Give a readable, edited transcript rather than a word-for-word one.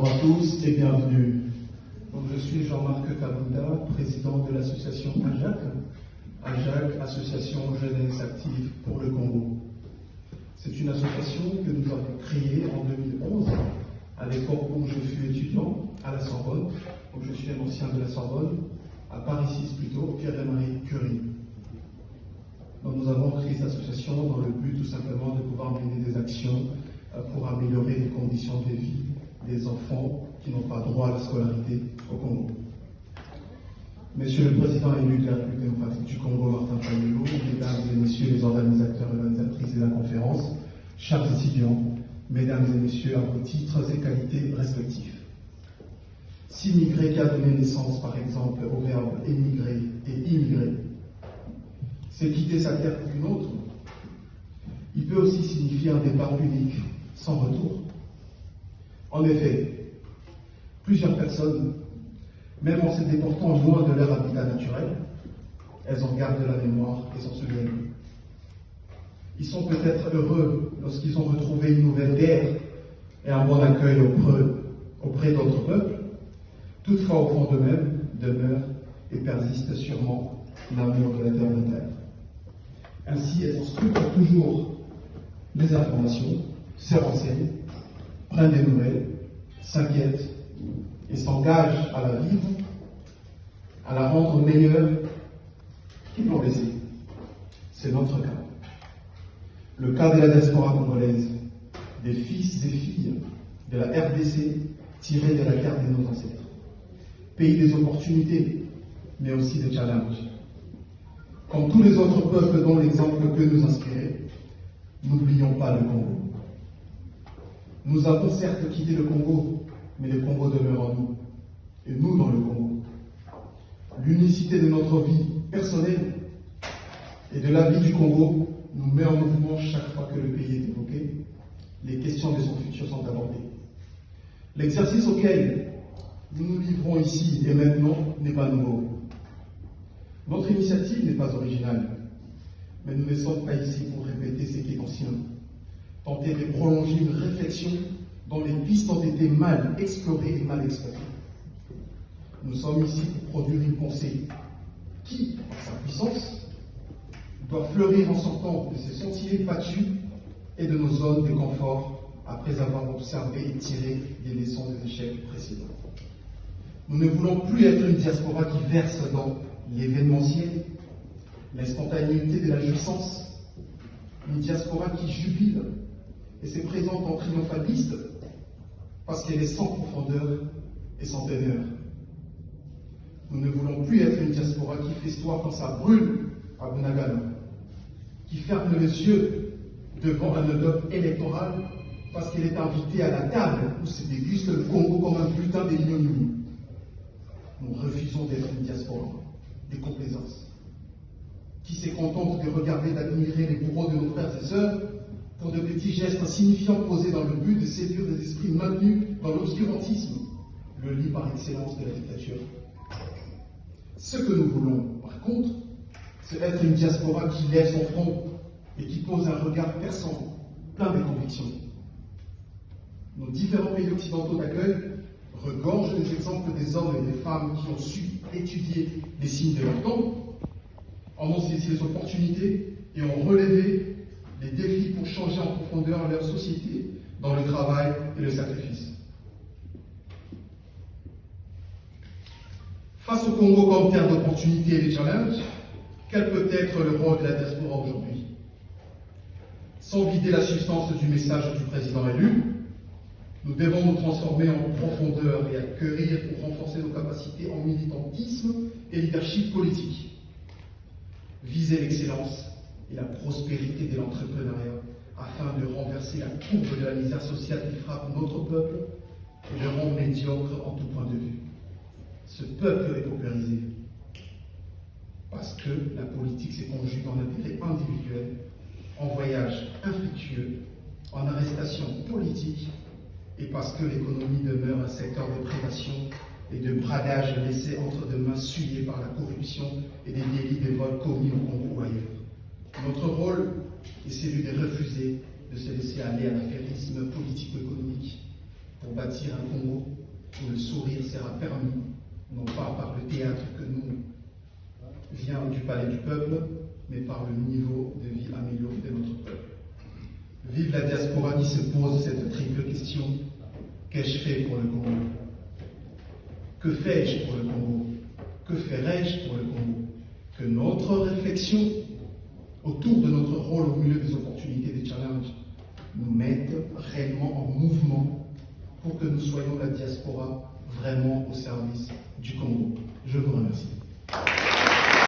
Bonjour à tous et bienvenue. Donc, je suis Jean-Marc Kabunda, président de l'association AJAC. AJAC, Association Jeunesse Active pour le Congo. C'est une association que nous avons créée en 2011, à l'époque où je fus étudiant à la Sorbonne, où je suis un ancien de la Sorbonne, à Paris 6 plutôt, Pierre-Marie Curie. Donc, nous avons créé cette association dans le but tout simplement de pouvoir mener des actions pour améliorer les conditions de vie des enfants qui n'ont pas droit à la scolarité au Congo. Monsieur le Président élu de la République démocratique du Congo, Martin Fayulu, Mesdames et Messieurs les organisateurs et organisatrices de la conférence, chers étudiants, Mesdames et Messieurs, à vos titres et qualités respectifs. S'immigré qui a donné naissance, par exemple, au verbe émigrer et immigrer, c'est quitter sa terre pour une autre. Il peut aussi signifier un départ unique, sans retour. En effet, plusieurs personnes, même en se déportant loin de leur habitat naturel, elles en gardent la mémoire et s'en souviennent. Ils sont peut-être heureux lorsqu'ils ont retrouvé une nouvelle terre et un bon accueil auprès d'autres peuples. Toutefois, au fond d'eux-mêmes, demeure et persiste sûrement l'amour de la terre natale. Ainsi, elles scrutent toujours les informations, se renseignent, prennent des nouvelles, s'inquiètent et s'engagent à la vivre, à la rendre meilleure qu'ils l'ont laissée. C'est notre cas. Le cas de la diaspora congolaise, des fils et filles de la RDC tirés de la guerre de nos ancêtres. Pays des opportunités, mais aussi des challenges. Comme tous les autres peuples dont l'exemple peut nous inspirer, n'oublions pas le Congo. Nous avons certes quitté le Congo, mais le Congo demeure en nous, et nous dans le Congo. L'unicité de notre vie personnelle et de la vie du Congo nous met en mouvement chaque fois que le pays est évoqué, les questions de son futur sont abordées. L'exercice auquel nous nous livrons ici et maintenant n'est pas nouveau. Notre initiative n'est pas originale, mais nous ne sommes pas ici pour répéter ce qui est ancien, tenter de prolonger une réflexion dont les pistes ont été mal explorées et mal exploitées. Nous sommes ici pour produire une pensée qui, par sa puissance, doit fleurir en sortant de ces sentiers battus et de nos zones de confort après avoir observé et tiré des leçons des échecs précédents. Nous ne voulons plus être une diaspora qui verse dans l'événementiel, la spontanéité de la jouissance, une diaspora qui jubile et se présente en triomphaliste parce qu'elle est sans profondeur et sans teneur. Nous ne voulons plus être une diaspora qui festoie quand ça brûle à Bunagana, qui ferme les yeux devant un enveloppe électoral parce qu'elle est invitée à la table où se déguste le Congo comme un bulletin des ignominies. Nous refusons d'être une diaspora des complaisances, qui se contente de regarder, d'admirer les bourreaux de nos frères et sœurs pour de petits gestes insignifiants posés dans le but de séduire des esprits maintenus dans l'obscurantisme, le lit par excellence de la dictature. Ce que nous voulons, par contre, c'est être une diaspora qui lève son front et qui pose un regard perçant, plein de convictions. Nos différents pays occidentaux d'accueil regorgent des exemples des hommes et des femmes qui ont su étudier les signes de leur temps, en ont saisi les opportunités et ont relevé les défis pour changer en profondeur leur société dans le travail et le sacrifice. Face au Congo comme terre d'opportunités et de challenges, quel peut être le rôle de la diaspora aujourd'hui? Sans vider la substance du message du président élu, nous devons nous transformer en profondeur et accueillir pour renforcer nos capacités en militantisme et leadership politique. Viser l'excellence et la prospérité de l'entrepreneuriat afin de renverser la courbe de la misère sociale qui frappe notre peuple et le rendre médiocre en tout point de vue. Ce peuple est paupérisé parce que la politique s'est conjugue en intérêt individuel, en voyage infructueux, en arrestation politique et parce que l'économie demeure un secteur de prédation et de bradage laissé entre des mains souillées par la corruption et des délits de vol commis au Congo ou ailleurs. Notre rôle est celui de refuser de se laisser aller à l'affairisme politico-économique pour bâtir un Congo où le sourire sera permis, non pas par le théâtre que nous vient du palais du peuple, mais par le niveau de vie amélioré de notre peuple. Vive la diaspora qui se pose cette triple question. Qu'ai-je fait pour le Congo? Que fais-je pour le Congo? Que ferai-je pour le Congo? Que notre réflexion autour de notre rôle au milieu des opportunités, des challenges, nous mette réellement en mouvement pour que nous soyons la diaspora vraiment au service du Congo. Je vous remercie.